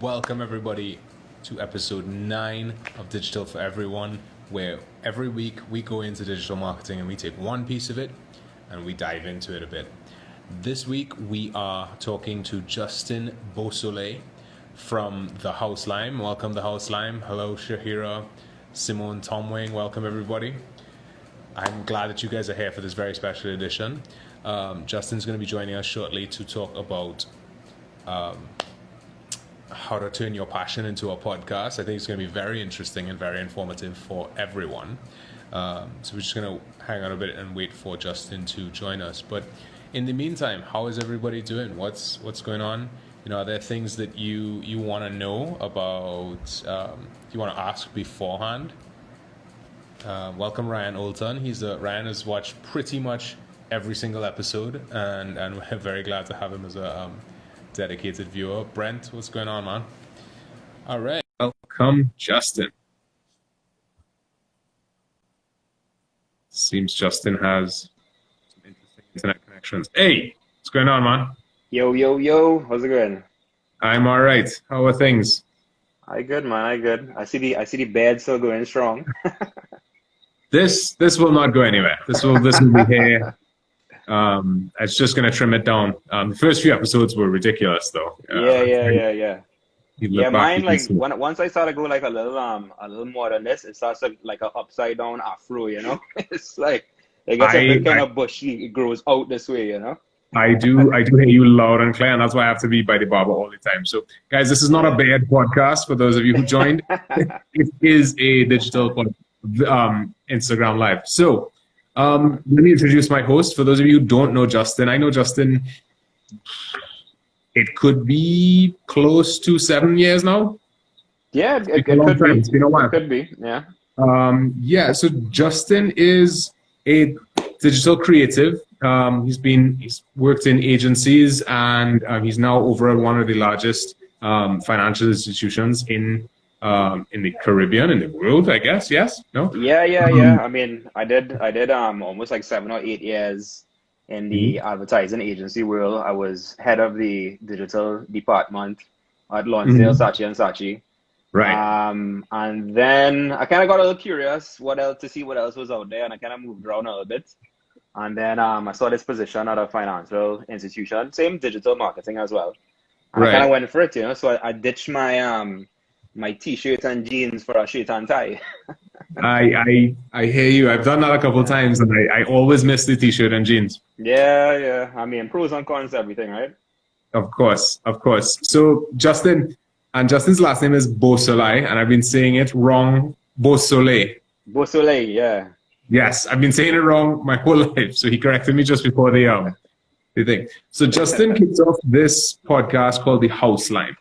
Welcome, everybody, to episode 9 of Digital for Everyone, where every week we go into digital marketing and we take one piece of it and we dive into it a bit. This week we are talking to Justin Beausoleil from The House Lime. Welcome, The House Lime. Hello, Shahira, Simone, Tomwing. Welcome, everybody. I'm glad that you guys are here for this very special edition. Justin's going to be joining us shortly to talk about how to turn your passion into a podcast. I think it's going to be very interesting and very informative for everyone. So we're just going to hang out a bit and wait for Justin to join us. But in the meantime, how is everybody doing? What's going on? You know, are there things that you want to know about? You want to ask beforehand? Welcome, Ryan Olton. Ryan has watched pretty much every single episode, and we're very glad to have him as a dedicated viewer. Brent, what's going on, man? All right. Welcome, Justin. Seems Justin has some interesting internet connections. Hey, what's going on, man? Yo. How's it going? I'm all right. How are things? I good, man. I good. I see the bed still going strong. This will not go anywhere. This will be here. It's just gonna trim it down. The first few episodes were ridiculous, though. Yeah. Yeah, mine once I start to go like a little more than this, it starts like an upside down afro, you know? It's like it gets a bit kind of bushy, it grows out this way, you know? I do hear you loud and clear, and that's why I have to be by the barber all the time. So guys, this is not a bad podcast for those of you who joined. It is a digital Instagram live. So let me introduce my host. For those of you who don't know Justin, I know Justin, it could be close to 7 years now. Yeah, it could be. It's been a while. It could be, yeah. So Justin is a digital creative. He's worked in agencies, and he's now over at one of the largest financial institutions in the Caribbean, in the world, I guess. Yes? No? Yeah. I mean, I did almost like 7 or 8 years in the advertising agency world. I was head of the digital department at Lonsdale, Saatchi and Saatchi. Right. And then I kind of got a little curious what else was out there, and I kind of moved around a little bit. And then I saw this position at a financial institution, same digital marketing as well. And I kind of went for it, you know. So I ditched my my t-shirt and jeans for a shirt and tie. I hear you. I've done that a couple of times, and I always miss the t-shirt and jeans. Yeah. I mean, pros and cons, everything, right? Of course. So Justin's last name is Beausoleil, and I've been saying it wrong. Beausoleil, yeah. Yes, I've been saying it wrong my whole life. So he corrected me just before the thing. So Justin kicked off this podcast called The House Lime,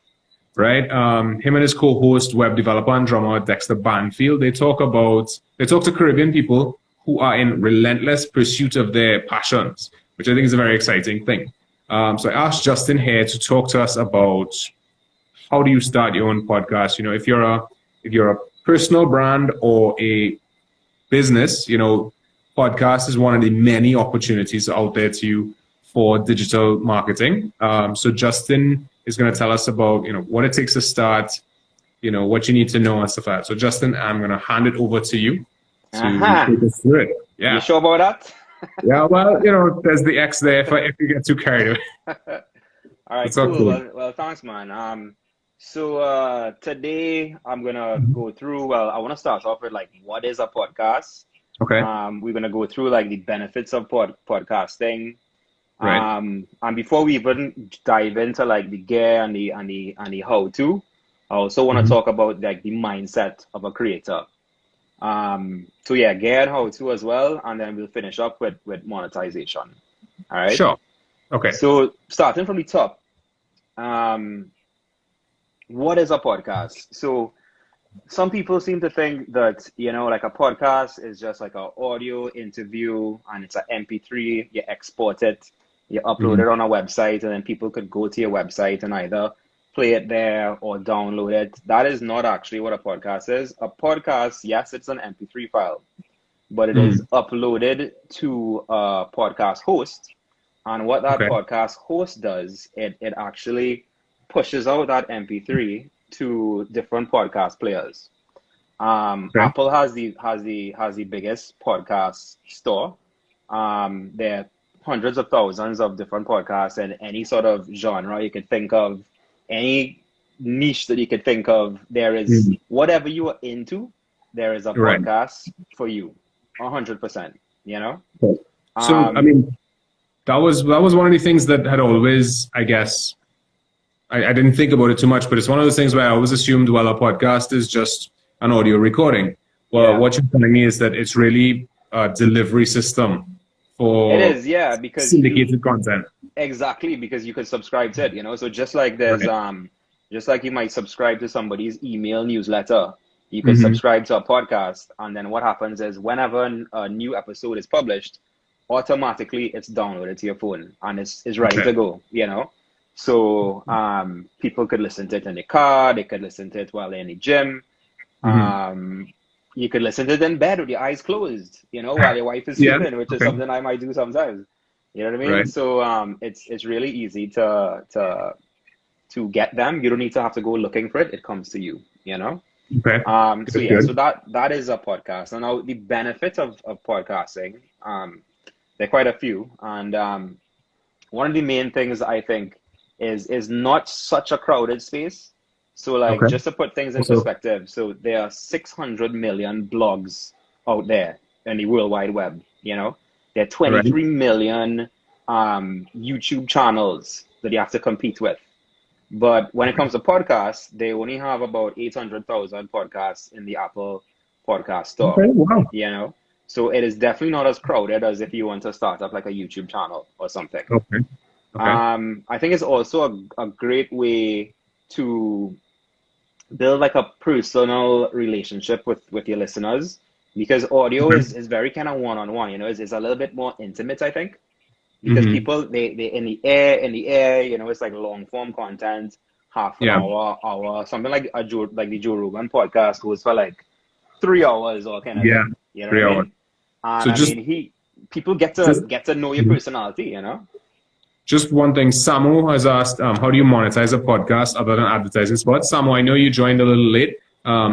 right? Him and his co-host, web developer and drummer Dexter Banfield, they talk to Caribbean people who are in relentless pursuit of their passions, which I think is a very exciting thing. So I asked Justin here to talk to us about how do you start your own podcast? You know, if you're a personal brand or a business, you know, podcast is one of the many opportunities out there to you for digital marketing. So Justin is going to tell us about, you know, what it takes to start, you know, what you need to know and stuff like that. So Justin, I'm going to hand it over to you to take us through it. Yeah. You sure about that? Yeah, well, you know, there's the X there if you get too carried away. All right, cool. Well, thanks, man. So today I'm gonna go through. Well, I want to start off with like what is a podcast. Okay. We're gonna go through like the benefits of podcasting. Right. And before we even dive into like the gear and the how to, I also want to talk about like the mindset of a creator. So yeah, gear and how to as well, and then we'll finish up with monetization. All right. Sure. Okay. So starting from the top. What is a podcast? So some people seem to think that, you know, like a podcast is just like an audio interview and it's an MP3, you export it, you upload it on a website, and then people could go to your website and either play it there or download it. That is not actually what a podcast is. A podcast, yes, it's an MP3 file, but it is uploaded to a podcast host. And what that podcast host does, it actually pushes out that MP3 to different podcast players. Okay. Apple has the biggest podcast store. There are hundreds of thousands of different podcasts in any sort of genre you can think of, any niche that you could think of. There is whatever you are into, there is a Right. podcast for you, 100%. You know. Okay. So I mean, that was one of the things that had always, I guess, I didn't think about it too much, but it's one of those things where I always assumed, well, a podcast is just an audio recording. Well, Yeah. what you're telling me is that it's really a delivery system for It is, yeah, because syndicated content. exactly, because you could subscribe to it, you know. So just like there's Right. just like you might subscribe to somebody's email newsletter, you could subscribe to a podcast, and then what happens is whenever a new episode is published, automatically it's downloaded to your phone and it's ready Okay. to go, you know. So people could listen to it in the car, they could listen to it while they're in the gym. You could listen to it in bed with your eyes closed, you know, while your wife is Yeah. sleeping, which is Okay. something I might do sometimes. You know what I mean? Right. So it's really easy to get them. You don't need to have to go looking for it. It comes to you, you know? Okay. So yeah, Good. so that is a podcast. And now the benefit of podcasting, there are quite a few. And one of the main things I think is not such a crowded space. So like Okay. just to put things in So- perspective, so there are 600 million blogs out there in the World Wide Web, you know? There are 23 million YouTube channels that you have to compete with. But when it comes to podcasts, they only have about 800,000 podcasts in the Apple podcast store, Okay. Wow. you know? So it is definitely not as crowded as if you want to start up like a YouTube channel or something. Okay. Okay. I think it's also a great way to build like a personal relationship with your listeners, because audio is very kind of one-on-one, you know, it's a little bit more intimate, I think, because people they in the air, you know, it's like long form content, half an hour, something like the Joe Rogan podcast goes for like 3 hours or kind of thing, you know 3 what I hours. mean? And So I just- mean, people get to know your personality, you know. Just one thing, Samu has asked, how do you monetize a podcast other than advertising spots? Samu, I know you joined a little late.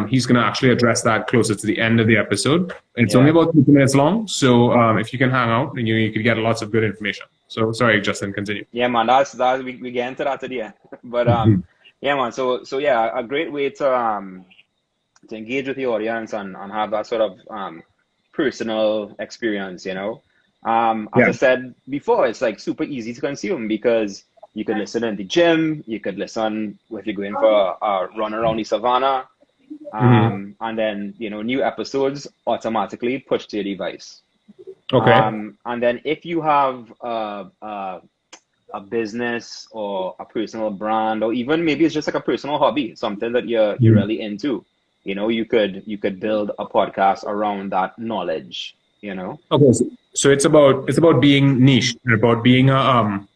He's going to actually address that closer to the end of the episode. It's only about 20 minutes long, so if you can hang out, then you could get lots of good information. So sorry, Justin, continue. Yeah, man, that's we get into that today. But yeah, man. So yeah, a great way to engage with the audience and have that sort of personal experience, you know. As I said before, it's like super easy to consume because you could listen in the gym, you could listen if you're going for a run around the savannah, and then, you know, new episodes automatically push to your device. Okay. And then if you have a business or a personal brand, or even maybe it's just like a personal hobby, something that you're really into, you know, you could build a podcast around that knowledge, you know. Okay. So it's about being niche, about being a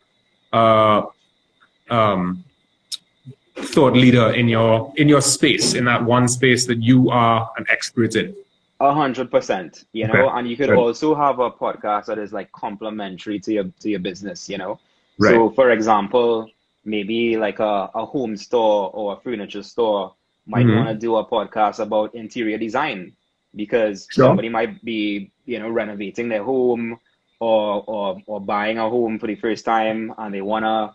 thought leader in your space, in that one space that you are an expert in. 100%, you know. Okay. And you could Good. also have a podcast that is like complementary to your business, you know. Right. So for example, maybe like a home store or a furniture store might want to do a podcast about interior design, because somebody might be, you know, renovating their home or buying a home for the first time, and they wanna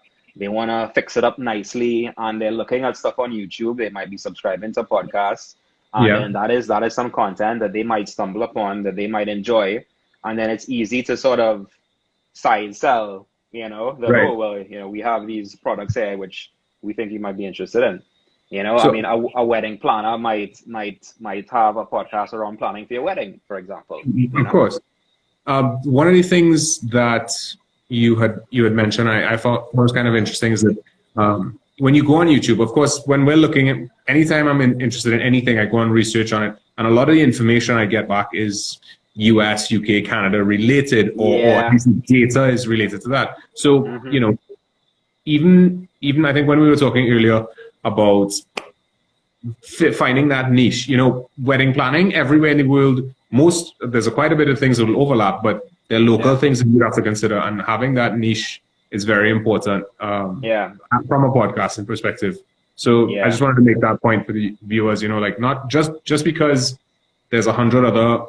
fix it up nicely, and they're looking at stuff on YouTube. They might be subscribing to podcasts, and that is some content that they might stumble upon that they might enjoy, and then it's easy to sort of side sell, you know, that oh well, you know, we have these products here which we think you might be interested in. You know, So- I mean, a wedding planner might have a podcast around planning for your wedding, for example. You Of know? course. One of the things that you had mentioned, I thought was kind of interesting, is that when you go on YouTube, of course, when we're looking at, anytime I'm interested in anything, I go and research on it, and a lot of the information I get back is US, UK, Canada related, or at least the data is related to that. So, you know, even I think when we were talking earlier about finding that niche, you know, wedding planning everywhere in the world, there's quite a bit of things that will overlap, but there are local things that you have to consider, and having that niche is very important Yeah. from a podcasting perspective. So I Yeah. just wanted to make that point for the viewers, you know, like not just because there's 100 other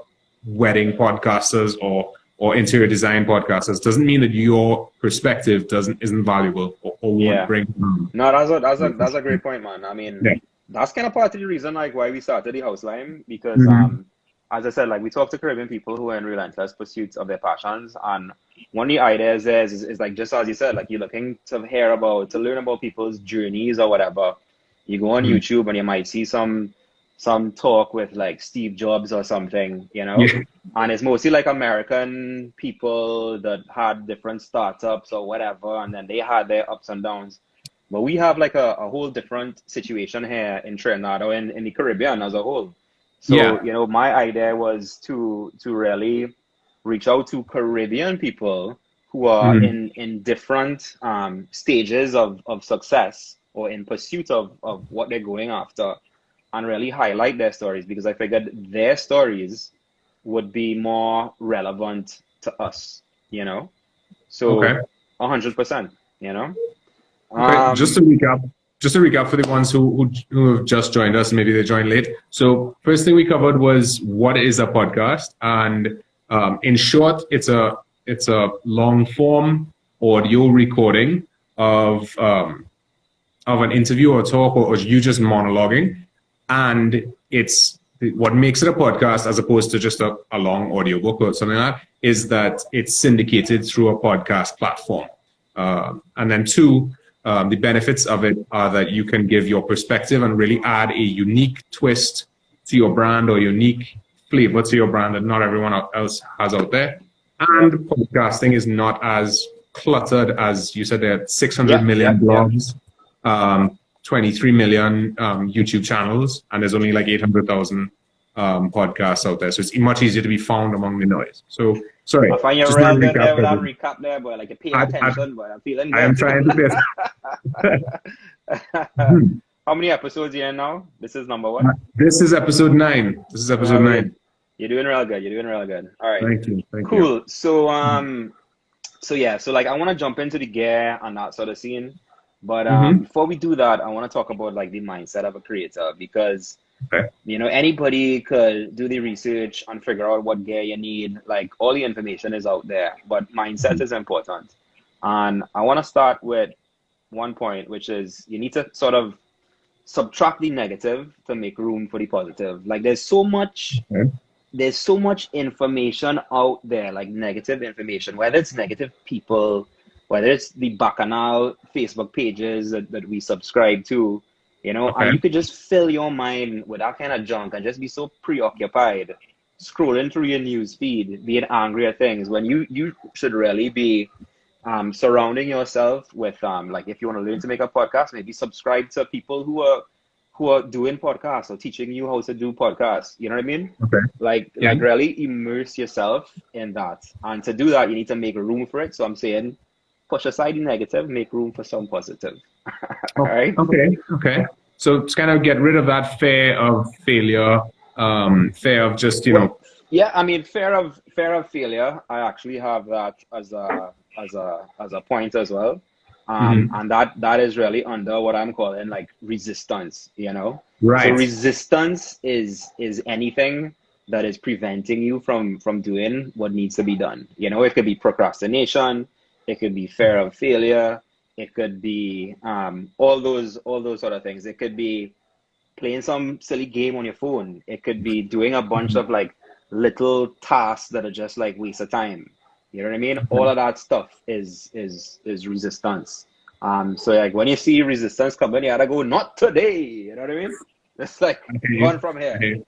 wedding podcasters or interior design podcasters doesn't mean that your perspective isn't valuable or won't Yeah. bring. No, that's a great point, man. I mean, Yeah. that's kind of part of the reason like why we started the house line because Mhm. as I said, like we talk to Caribbean people who are in relentless pursuits of their passions, and one of the ideas is like just as you said, like you're looking to learn about people's journeys or whatever. You go on Mhm. YouTube and you might see some talk with like Steve Jobs or something, you know, Yeah. and it's mostly like American people that had different startups or whatever, and then they had their ups and downs. But we have like a whole different situation here in Trinidad or in the Caribbean as a whole. So, Yeah. you know, my idea was to really reach out to Caribbean people who are Mhm. in different stages of success or in pursuit of what they're going after and really highlight their stories because I figured their stories would be more relevant to us, you know? Okay. So 100%, you know? Okay. Um, Just to recap for the ones who have just joined us, maybe they joined late. So first thing we covered was what is a podcast, and in short, it's a long form audio recording of an interview or talk or you just monologuing, and it's what makes it a podcast as opposed to just a long audiobook or something like that is that it's syndicated through a podcast platform. And then two, the benefits of it are that you can give your perspective and really add a unique twist to your brand or unique flavor to your brand that not everyone else has out there. yep, And podcasting is not as cluttered as you said. There are 600 yep, million yep, yep. blogs, 23 million YouTube channels, and there's only like 800,000 podcasts out there. So it's much easier to be found among the noise. So sorry, I find you just want real to good there recap with that everything. recap there, boy. Like you're paying I, attention, but I'm feeling I am good. trying to pay. How many episodes you in now? This is number what? This is episode 9. This is episode Well, 9. you're doing real good. You're doing real good. All right. Thank you. Thank you. Cool. So yeah, so like I want to jump into the gear and that sort of scene. But Mm-hmm. before we do that, I want to talk about like the mindset of a creator because Okay. you know anybody could do the research and figure out what gear you need. Like all the information is out there, but mindset is important. And I want to start with one point, which is you need to sort of subtract the negative to make room for the positive. Like Okay. there's so much information out there, like negative information, whether it's negative people, whether it's the bacchanal Facebook pages that we subscribe to, you know, Okay. and you could just fill your mind with that kind of junk and just be so preoccupied scrolling through your news feed, being angry at things when you should really be surrounding yourself with like if you want to learn to make a podcast, maybe subscribe to people who are doing podcasts or teaching you how to do podcasts. You know what I mean? Okay. Like Yeah. like really immerse yourself in that. And to do that, you need to make room for it. So I'm saying push aside the negative, make room for some positive. All right. Okay. Okay. So it's kind of get rid of that fear of failure, fear of just, Well, yeah, I mean, fear of failure. I actually have that as a point as well, Mhm. and that is really under what I'm calling like resistance. You know, so Right. resistance is anything that is preventing you from doing what needs to be done. You know, it could be procrastination, it could be fear of failure, it could be all those sort of things. It could be playing some silly game on your phone. It could be doing a bunch of like little tasks that are just like waste of time. You know what I mean? All of that stuff is resistance. So like when you see resistance coming, you gotta go, not today. You know what I mean? It's like Okay. run from here. Okay.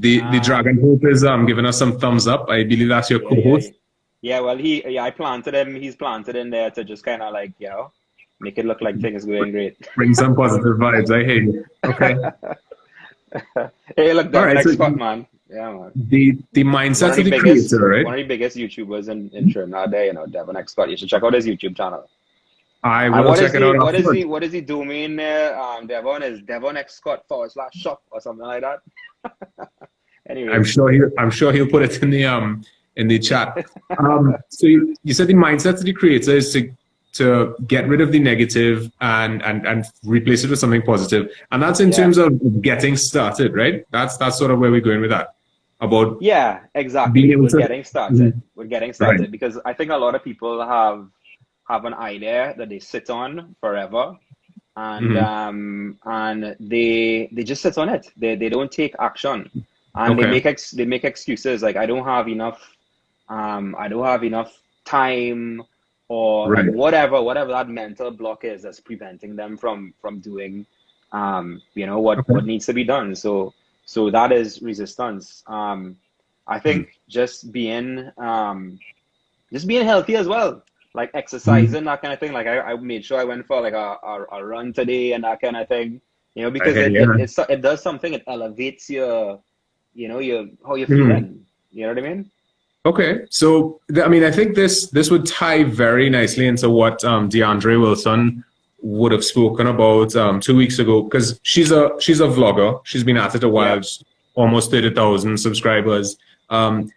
The Um, Dragon Hope is giving us some thumbs up. I believe that's your yeah, co-host. well, I planted him. He's planted in there to just kind of like, you know, make it look like things going great. Bring some positive vibes. I hear you. Okay. Hey, look, All Devin right. X So Scott, man. Yeah, man. the mindset of the creator, right? One of the biggest YouTubers in Trinidad there, you know, Devin X Scott. You should check out his YouTube channel. I And will check it out afterwards. what is he doing there? Devon is Devon X Scott / shop or something like that. Anyway, I'm sure he'll put it in the chat. So you said the mindset of the creator is to get rid of the negative and replace it with something positive. And that's in terms of getting started, right? That's sort of where we're going with that. About Yeah, exactly. being able We're to getting started. Mhm. We're getting started Right. because I think a lot of people have an idea that they sit on forever, Hmm. and they just sit on it. They don't take action, and Okay. they make excuses like I don't have enough time, or like Right. whatever that mental block is that's preventing them from doing what Okay. needs to be done. So that is resistance. I Mhm. think just being healthy as well, like exercising, that kind of thing. Like I made sure I went for like a run today and that kind of thing, because Okay. Yeah. it does something. It elevates your how you're Mhm. feeling. You know what I mean? Okay, so I mean, I think this would tie very nicely into what DeAndre Wilson would have spoken about 2 weeks ago, because she's a vlogger. She's been at it a while, Yeah. just almost 30,000 subscribers, and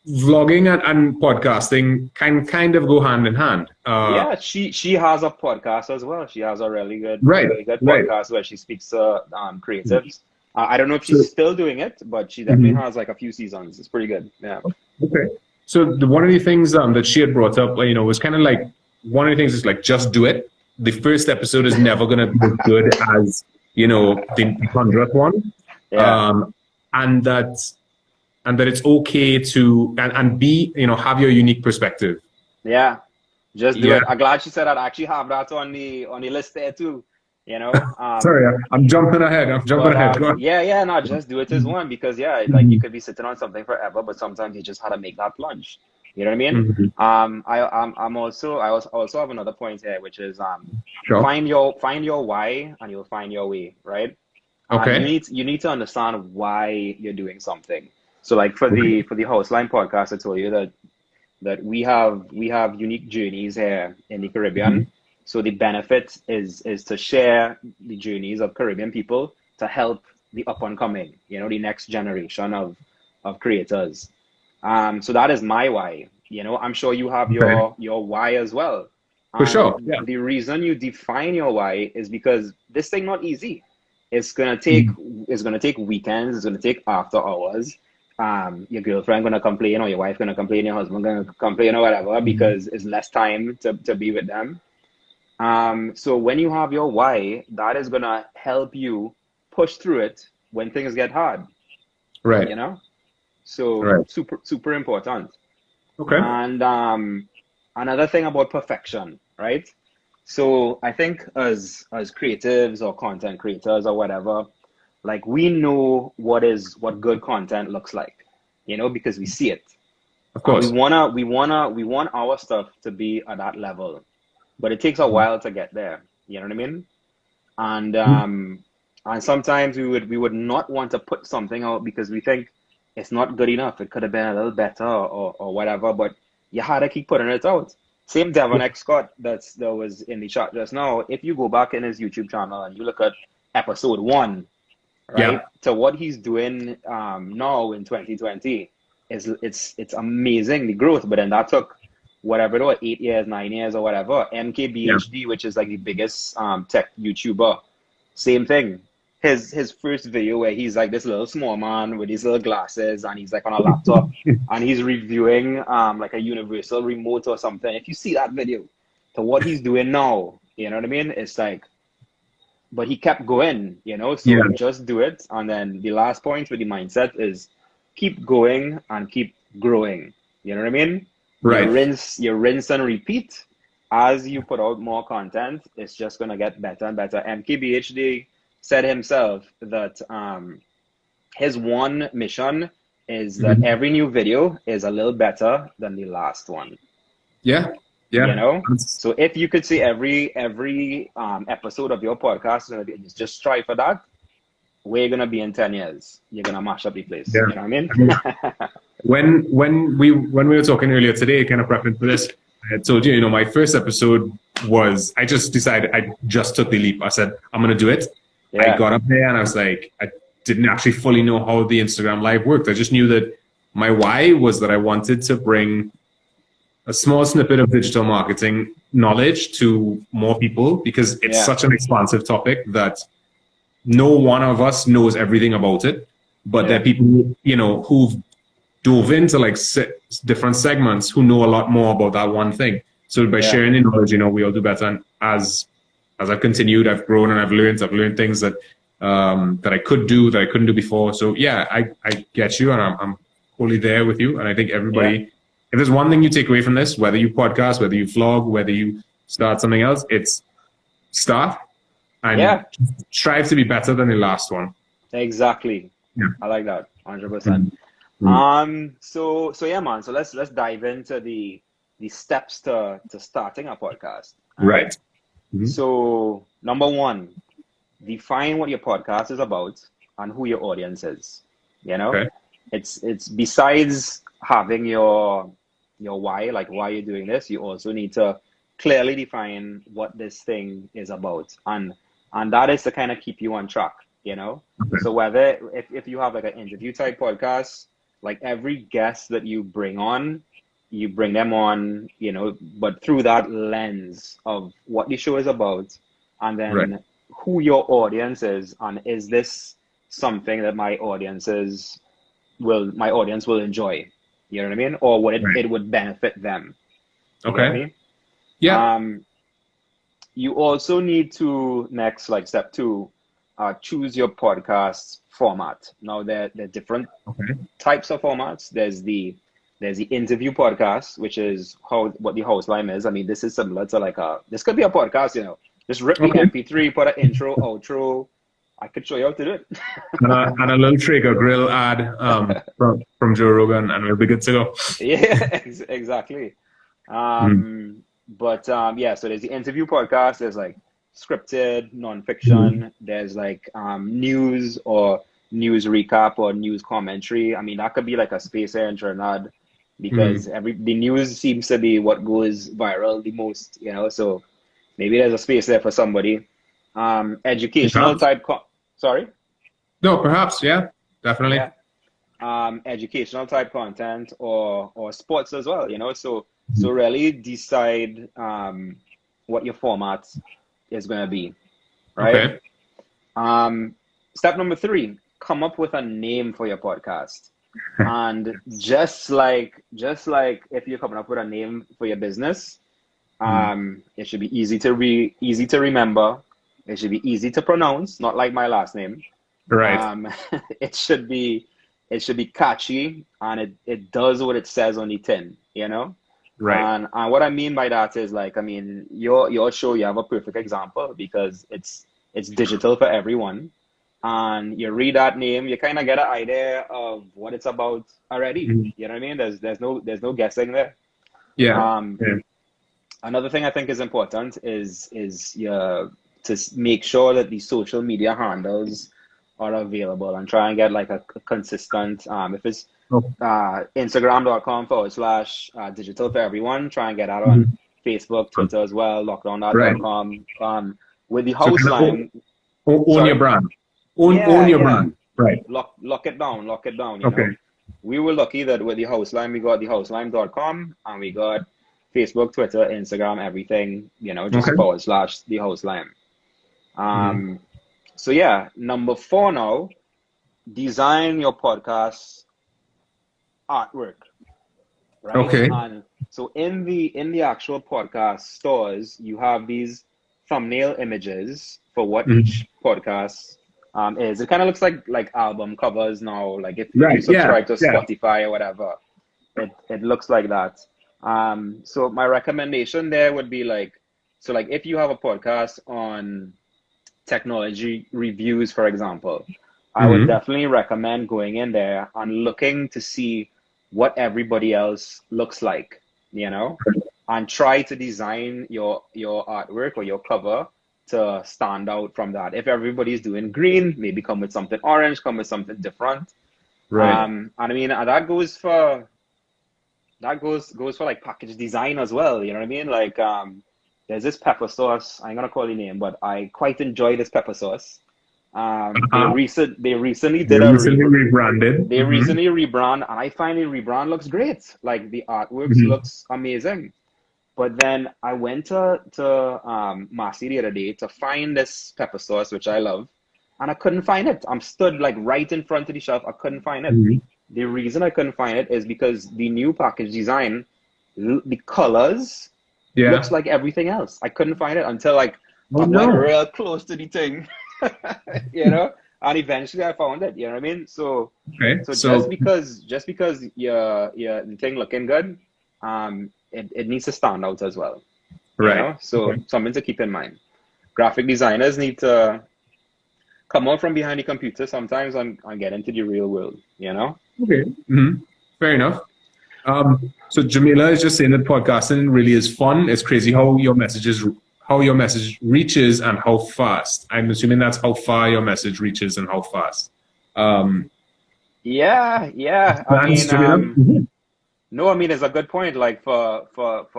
vlogging and podcasting can kind of go hand in hand. Yeah, she has a podcast as well. She has a Right, really good right. podcast where she speaks to creatives. I don't know if she's So. still doing it, but she definitely Mhm. has like a few seasons. It's pretty good. Yeah. Okay. So one of the things that she had brought up, was kind of like one of the things is like just do it. The first episode is never going to be as good as the 100th one, Yeah. um, and that it's okay to and be have your unique perspective. Yeah. Just do Yeah. it. I'm glad she said that. I actually have that on the list there too. You know. Sorry, I'm jumping ahead. I'm jumping But ahead. Go on. yeah, no, just do it as one because yeah, like you Mhm. could be sitting on something forever, but sometimes you just had to make that plunge. You know what I mean? Mhm. I also have another point here, which is Sure. find your why and you'll find your way, right? And Okay. you need to understand why you're doing something. So like for Okay. the Houseline podcast, I told you that we have unique journeys here in the Mhm. Caribbean. So the benefit is to share the journeys of Caribbean people to help the up and coming, the next generation of creators. So that is my why. I'm sure you have Okay. your why as well. For And sure. Yeah. the reason you define your why is because this thing not easy. It's gonna take Mhm. it's gonna take weekends, it's gonna take after hours. Your girlfriend gonna complain, or your wife gonna complain, your husband gonna complain, or whatever, Mhm. because it's less time to be with them. So when you have your why, that is gonna help you push through it when things get hard, Right. you know? So Right. super important. Okay. And another thing about perfection, right? So I think as creatives or content creators or whatever, like we know what good content looks like, because we see it. Of And we course. wanna we want our stuff to be at that level. But it takes a while to get there. You know what I mean? And Mhm. sometimes we would not want to put something out because we think it's not good enough. It could have been a little better or whatever, but you had to keep putting it out. Same Devon X Scott that was in the chat just now. If you go back in his YouTube channel and you look at episode 1, right, Yeah. to what he's doing now in 2020, it's amazing the growth. But then that took whatever it was, 8 years, 9 years, or whatever. Yeah. MKBHD, which is like the biggest tech YouTuber, same thing. His first video where he's like this little small man with his little glasses and he's like on a laptop and he's reviewing like a universal remote or something. If you see that video to what he's doing now, you know what I mean? It's like, but he kept going, so Yeah. just do it. And then the last point with the mindset is keep going and keep growing. You know what I mean? Right. You rinse and repeat. As you put out more content, it's just gonna get better and better. MKBHD said himself that his one mission is that Mhm. every new video is a little better than the last one. Yeah. You Yeah. know, That's- so if you could see every episode of your podcast, just strive for that. Where you're gonna be in 10 years, you're gonna mash up the place. yeah. You know what I mean? I mean, when we were talking earlier today, kind of prepping for this, I had told you, my first episode was I just decided I just took the leap. I said I'm gonna do it. I Yeah, got up there and I was like, I didn't actually fully know how the Instagram live worked. I just knew that my why was that I wanted to bring a small snippet of digital marketing knowledge to more people, because it's such an expansive topic that no one of us knows everything about it. But there are people, you know, who've dove into like different segments who know a lot more about that one thing. So by sharing the knowledge, you know, we all do better. And as I've continued, I've grown and I've learned things that that I could do that I couldn't do before. So yeah, I get you, and I'm wholly there with you. And I think everybody, if there's one thing you take away from this, whether you podcast, whether you vlog, whether you start something else, it's start and strive to be better than the last one. Exactly. Yeah. I like that. 100%. So yeah, man. So let's dive into the steps to starting a podcast. Right. So number one, define what your podcast is about and who your audience is. You know, it's besides having your why, like why you're doing this, you also need to clearly define what this thing is about, and that is to kind of keep you on track. You know, so whether if you have like an interview type podcast, like every guest that you bring them on, you know, but through that lens of what the show is about, and then who your audience is, and is this something that my audience will enjoy? You know what I mean? Or would it would benefit them? You know what I mean? Yeah. You also need to next, like step 2, choose your podcast format. Now there are different types of formats. There's the interview podcast, which is what the host line is. I mean, this is similar to this could be a podcast, you know. Just rip the MP3, put an intro, outro. I could show you how to do it. and a little Traeger grill ad from Joe Rogan, and we'll be good to go. Yeah, exactly. But so there's the interview podcast. There's like scripted, nonfiction. There's like news or news recap or news commentary. I mean, that could be like a space here in Trinidad, because the news seems to be what goes viral the most, you know. So maybe there's a space there for somebody. Educational type. Sorry? No, perhaps. Yeah, definitely. Yeah. Educational type content or sports as well, you know. So really decide what your format is going to be, right? Step number 3, come up with a name for your podcast. And just like if you're coming up with a name for your business, it should be easy to remember. It should be easy to pronounce, not like my last name. Right. It should be catchy, and it does what it says on the tin, you know? Right. And what I mean by that is, like, I mean, your show, you have a perfect example, because it's digital for everyone. And you read that name, you kind of get an idea of what it's about already. You know what I mean? There's no guessing there. Yeah. Another thing I think is important is to make sure that the social media handles are available, and try and get like a consistent, if it's Instagram.com/digital for everyone, try and get that on Facebook, Twitter as well, lockdown.com. With the house line, own your brand. Own your brand. Right. Lock it down. You know? We were lucky that with the house line, we got the houseline.com, and we got Facebook, Twitter, Instagram, everything, you know, just / the house line. So yeah, number 4 now, design your podcast artwork, right? Okay. And so in the actual podcast stores, you have these thumbnail images for what each podcast is. It kind of looks like album covers now. Like if you subscribe to Spotify or whatever, it looks like that. So my recommendation there would be like if you have a podcast on technology reviews, for example, I would definitely recommend going in there and looking to see what everybody else looks like, you know, and try to design your artwork or your cover to stand out from that. If everybody's doing green, maybe come with something orange, come with something different. Right. And I mean, that goes for like package design as well. You know what I mean? Like, there's this pepper sauce. I'm gonna call the name, but I quite enjoy this pepper sauce. They recently They did a recently rebranded. they recently rebrand, and I find the rebrand looks great. Like the artworks Mhm. looks amazing. But then I went to Marcy the other day to find this pepper sauce, which I love, and I couldn't find it. I'm stood like right in front of the shelf. I couldn't find it. Mhm. The reason I couldn't find it is because the new package design, the colors looks Yeah. like everything else. I couldn't find it until like Oh I went no. real close to the thing, you know, and eventually I found it. You know what I mean? Okay. So So just because your the thing looking good, it needs to stand out as well. You right. know, so Okay. something to keep in mind. Graphic designers need to come out from behind the computer sometimes and get into the real world. You know? Okay. Fair enough. So Jamila is just saying that podcasting really is fun. It's crazy how your message reaches and how fast. I'm assuming that's how far your message reaches and how fast. Um, Yeah, yeah. I Plans, mean, Jamila? no, I mean it's a good point. Like for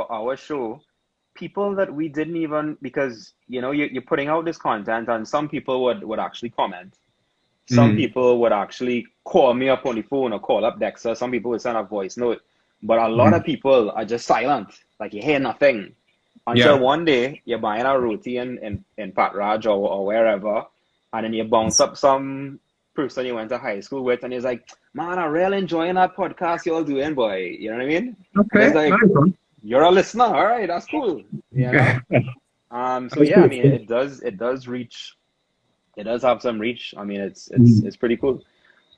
our show, people that we didn't even because you know you're putting out this content, and some people would actually comment. Some Mhm. people would actually call me up on the phone or call up Dexter. Some people would send a voice note, but a lot of Mhm. people are just silent. Like you hear nothing until Yeah. one day you're buying a roti in Pat Raj or wherever, and then you bounce up some person you went to high school with, and he's like, "Man, I really enjoying that podcast you're doing, boy." You know what I mean? And it's Okay. like, Nice one. "You're a listener, all right? That's cool." You know. So That's yeah, I pretty mean, cool. it does reach. It does have some reach. I mean, it's it's Mhm. it's pretty cool.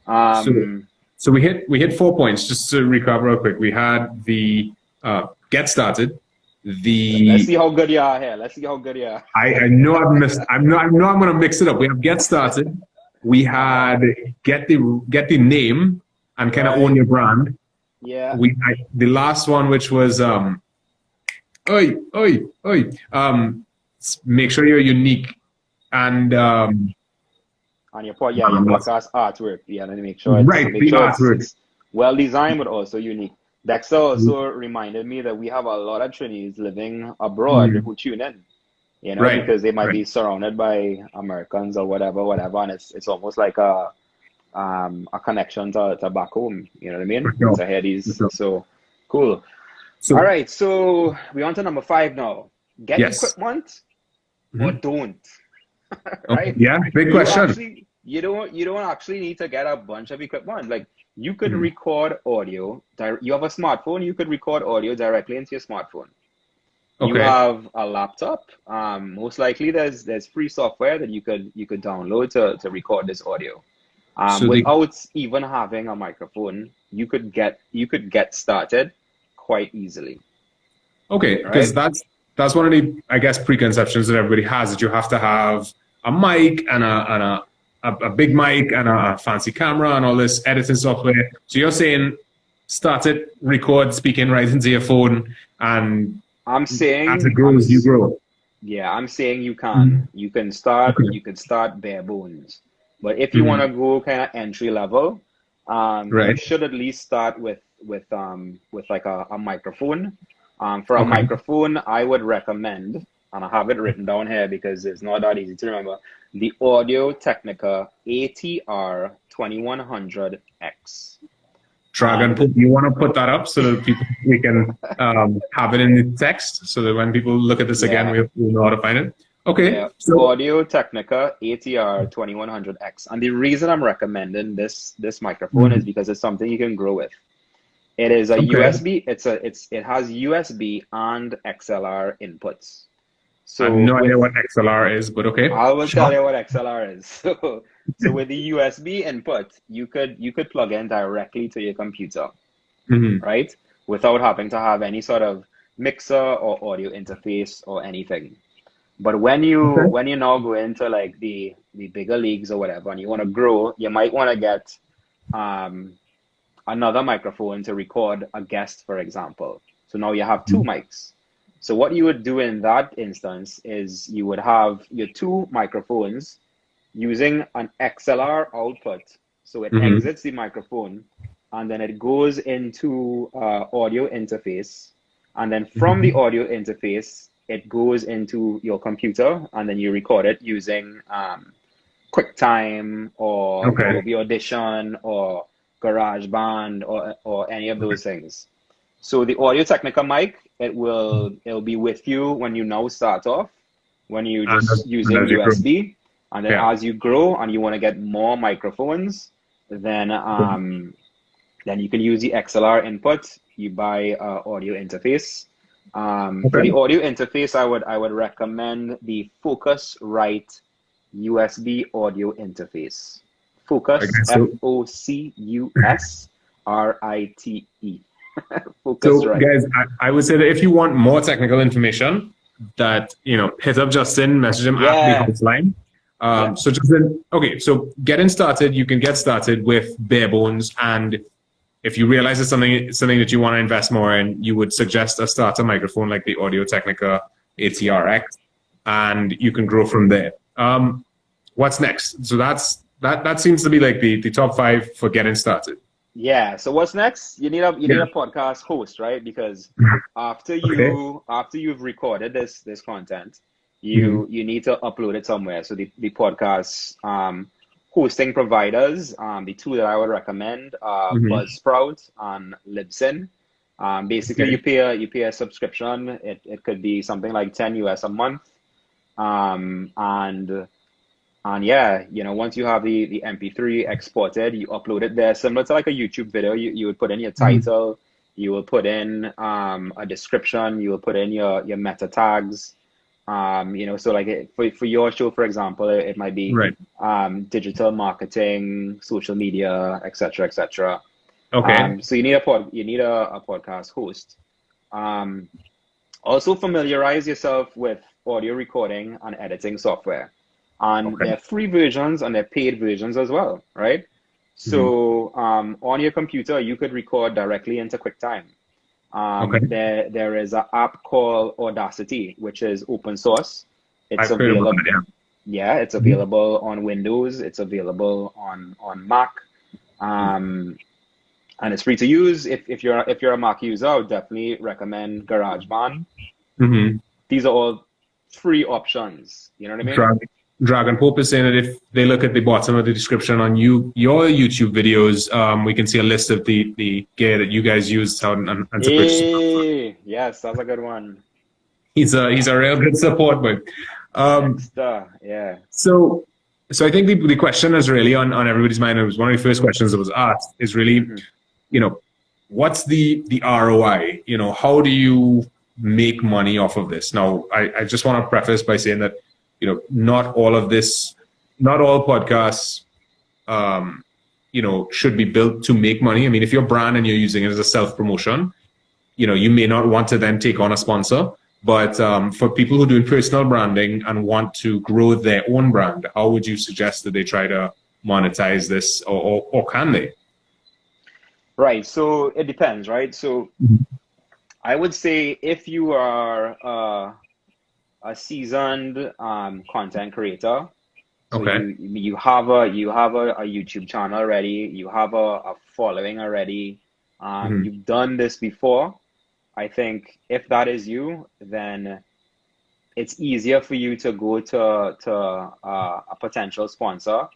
So, Um, so we hit 4 points. Just to recap real quick, we had the get started. let's The see how good you are here. Let's see how good you are. I know I've missed. I know I'm gonna mix it up. We have get started. We Uh-huh. had get the name and kind of own Right. your brand. Yeah. The last one, which was oi oi oi make sure you're unique and On your what's podcast artwork. Yeah, and make sure it's right, make the sure it's artwork. it's well designed but also unique. Dexter also reminded me that we have a lot of Trinis living abroad Mm, who tune in, you know, right, because they might right. be surrounded by Americans or whatever, and it's almost like a connection to back home. You know what I For mean? sure, To hear for these, sure. so cool. All So right, so we're on to number five now. Get yes. equipment or Mhm. don't, Okay. right? Yeah, big question. You don't actually need to get a bunch of equipment. Like you could Mhm. record audio. You have a smartphone, you could record audio directly into your smartphone. You Okay. have a laptop. Most likely there's free software that you could download to record this audio. So the Without even having a microphone, you could get started quite easily. Okay, All because right? that's one of the, I guess, preconceptions that everybody has, that you have to have a mic and a big mic and a fancy camera and all this editing software. So you're saying start it, record, speaking right into your phone, and I'm as it saying grows, you grow. yeah, I'm saying you can. Mhm. You Okay. could start bare bones. But if you want to Mhm. go kind of entry level, you Right. should at least start with like a microphone. For a Okay. microphone, I would recommend, and I have it written down here because it's not that easy to remember, the Audio Technica ATR 2100X. Drag and And put. You want to put that up so that people we can have it in the text, so that when people look at this again, yeah, we'll know how to find it. Okay. yeah, So. Audio Technica ATR 2100X. And the reason I'm recommending this microphone is Mhm. because it's something you can grow with. It is a Okay. USB, it has USB and XLR inputs. I have So no idea with what XLR is, but okay. I will tell Sure. you what XLR is. So with the USB input, you could plug in directly to your computer, Hmm. right? Without having to have any sort of mixer or audio interface or anything. But Okay. when you now go into like the bigger leagues or whatever, and you want to grow, you might want to get um, another microphone to record a guest, for example. So now you have two mics. So what you would do in that instance is you would have your two microphones using an XLR output. So it Hmm. exits the microphone and then it goes into audio interface. And then from the Hmm. audio interface, it goes into your computer and then you record it using QuickTime or Okay. Adobe Audition or GarageBand or any of those things. So the Audio Technica mic, it'll be with you when you now start off, when you're just And using as you grow. USB, and then Yeah. as you grow and you want to get more microphones, then you can use the XLR input. You buy audio interface. For the Okay. audio interface, I would recommend the Focusrite USB audio interface. Okay. Focus, So, Focusrite. so Focusrite. guys, I would say that if you want more technical information, that hit up Justin, message him at the Yeah. hotline. Yeah. So Justin, okay, so getting started, you can get started with bare bones, and if you realize it's something that you want to invest more in, you would suggest a starter microphone like the Audio Technica ATRX, and you can grow from there. What's next? So that seems to be like the top 5 for getting started. Yeah. So what's next? You need a podcast host, right? Because after you've recorded this content, you need to upload it somewhere. So the podcast hosting providers, the two that I would recommend are Buzzsprout and Libsyn. Basically, you pay a subscription. It could be something like $10 a month, and yeah, once you have the MP3 exported, you upload it there, similar to like a YouTube video. You would put in your title, you will put in a description, you will put in your meta tags. So like for your show, for example, it might be digital marketing, social media, etc., etc. Okay. So you need a podcast host. Also familiarize yourself with audio recording and editing software. And there are free versions and there are paid versions as well, right? So on your computer, you could record directly into QuickTime. There is an app called Audacity, which is open source. It's available. Yeah, it's available on Windows. It's available on Mac, and it's free to use. If you're a Mac user, I would definitely recommend GarageBand. These are all free options. You know what I mean? Dragon Pope is saying that if they look at the bottom of the description on your YouTube videos, we can see a list of the gear that you guys use and to purchase. Yes, that's a good one. He's a real good support, but yeah. So I think the question is really on everybody's mind. It was one of the first questions that was asked. Is really, what's the ROI? How do you make money off of this? Now, I just want to preface by saying that not all podcasts, should be built to make money. I mean, if you're a brand and you're using it as a self-promotion, you may not want to then take on a sponsor. But for people who are doing personal branding and want to grow their own brand, how would you suggest that they try to monetize this, or can they? Right. So it depends, right? So I would say if you are a seasoned content creator, so you have a YouTube channel already, you have a following already, you've done this before. I think if that is you, then it's easier for you to go to a potential sponsor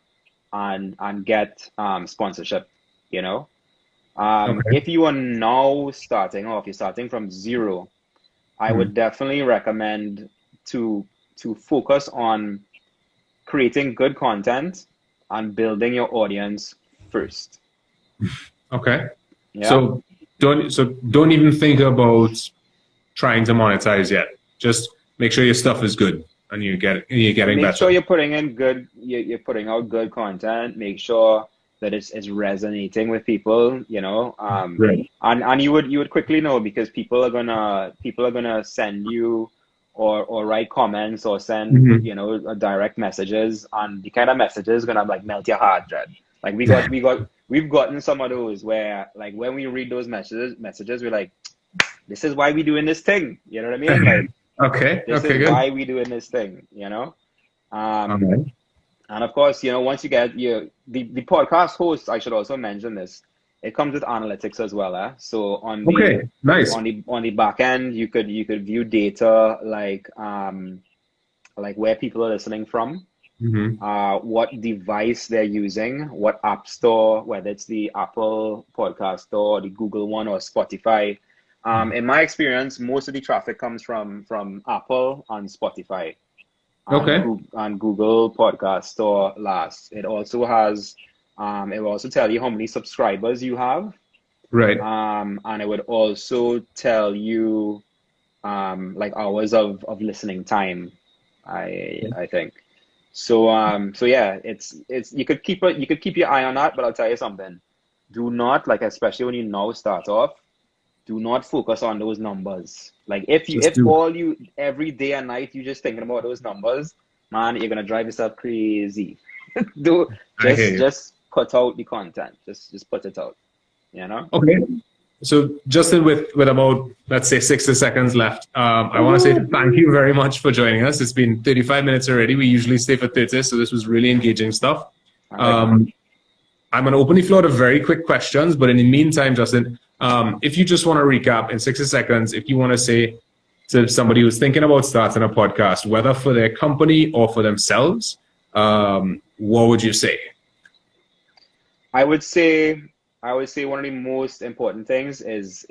and get sponsorship. If you are now starting off, you're starting from zero, I would definitely recommend to focus on creating good content and building your audience first. Okay. Yeah. So don't even think about trying to monetize yet. Just make sure your stuff is good and you're getting better. Make sure you're putting in you're putting out good content. Make sure that it's resonating with people, and you would quickly know, because people are gonna send you or write comments or send direct messages, and the kind of messages gonna like melt your heart, Dread. Like we've gotten some of those where, like, when we read those messages, we're like, this is why we doing this thing. You know what I mean? Like, this is good. why we doing this thing. And of course, once you get the podcast host, I should also mention this. It comes with analytics as well. So on the back end, you could view data like where people are listening from. what device they're using, what app store, whether it's the Apple podcast store, or the Google one, or Spotify. In my experience, most of the traffic comes from Apple and Spotify, and Google Podcast Store last. It also has, it will also tell you how many subscribers you have, Right. and it would also tell you like hours of listening time. I think. So yeah, it's you could keep your eye on that, but I'll tell you something. Do not, like, especially when you now start off, do not focus on those numbers. Like if you every day and night you just thinking about those numbers, man, you're gonna drive yourself crazy. Just put out the content. Just put it out. You know? Okay. So Justin, with about, let's say, 60 seconds left, I want to say thank you very much for joining us. It's been 35 minutes already. We usually stay for 30, so this was really engaging stuff. I'm going to open the floor to very quick questions, but in the meantime, Justin, if you just want to recap in 60 seconds, if you want to say to somebody who's thinking about starting a podcast, whether for their company or for themselves, what would you say? I would say one of the most important things is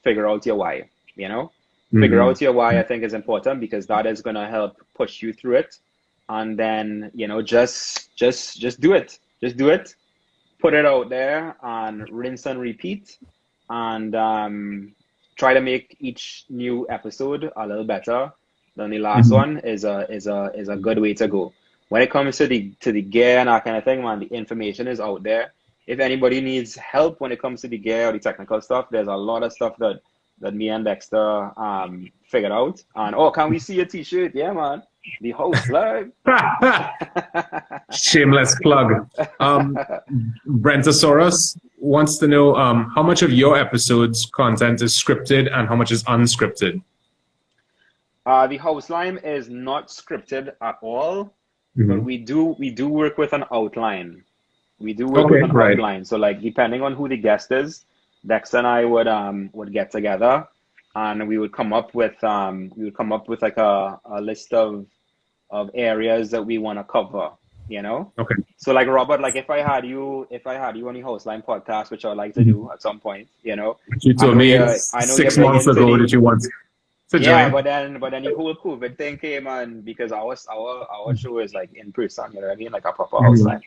figure out your why. You know, figure out your why. I think is important because that is going to help push you through it. And then, you know, just do it. Just do it. Put it out there and rinse and repeat. And try to make each new episode a little better than the last one is a good way to go. When it comes to the gear and that kind of thing, man, the information is out there. If anybody needs help when it comes to the gear or the technical stuff, there's a lot of stuff that me and Dexter figured out. And can we see a t-shirt? Yeah, man. The host live. Shameless plug. Brentosaurus wants to know how much of your episodes content is scripted and how much is unscripted. The house line is not scripted at all, but we do work with an outline. We do work with an outline. So, like, depending on who the guest is, Dexter and I would get together, and we would come up with like a list of areas that we want to cover. You know. Okay. So, like, Robert, like, if I had you on the Houseline podcast, which I'd like to do at some point, you know. You told me 6 months ago that you want to join. Yeah, but then the whole COVID thing came on because our show is like in person. You know what I mean? Like a proper Houseline.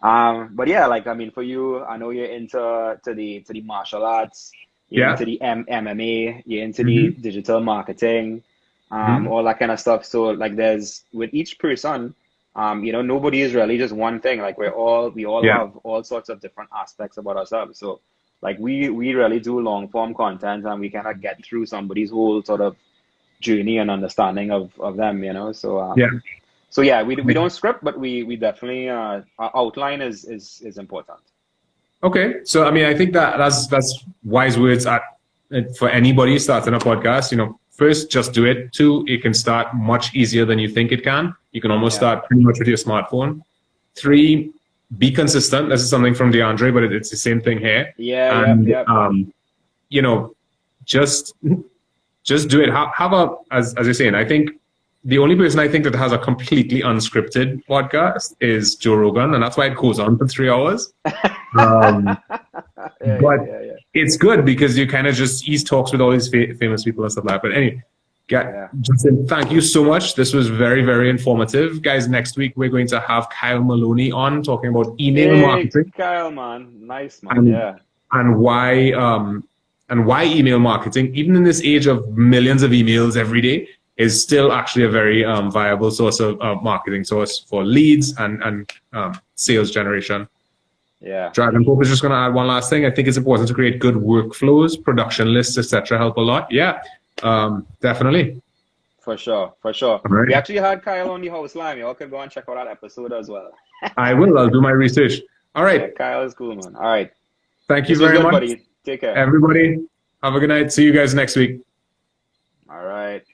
But yeah, like, I mean, for you, I know you're into the martial arts, you're into the MMA, you're into the digital marketing, all that kind of stuff. So, like, there's, with each person, you know, nobody is really just one thing. Like, we all have all sorts of different aspects about ourselves. So, like, we really do long form content, and we kind of get through somebody's whole sort of journey and understanding of them, you know. So So yeah, we don't script, but we definitely our outline is important. Okay, so I mean, I think that's wise words for anybody starting a podcast. You know, first, just do it. 2, it can start much easier than you think it can. You can almost start pretty much with your smartphone. 3, be consistent. This is something from DeAndre, but it's the same thing here. You know, just do it. How about, as you're saying, I think the only person I think that has a completely unscripted podcast is Joe Rogan, and that's why it goes on for 3 hours. It's good because you kind of he talks with all these famous people and stuff like that. But anyway, Justin, thank you so much. This was very, very informative. Guys, next week we're going to have Kyle Maloney on talking about email marketing. Kyle, man. Nice, man. And why email marketing, even in this age of millions of emails every day, is still actually a very viable source of marketing source for leads and sales generation. Yeah. Dragon Pope is just going to add one last thing. I think it's important to create good workflows, production lists, etc. Help a lot. Yeah, definitely. For sure. Right. We actually had Kyle on the house line. Y'all can go and check out that episode as well. I will. I'll do my research. All right. Yeah, Kyle is cool, man. All right. Thank you very much. Buddy. Take care. Everybody, have a good night. See you guys next week. All right.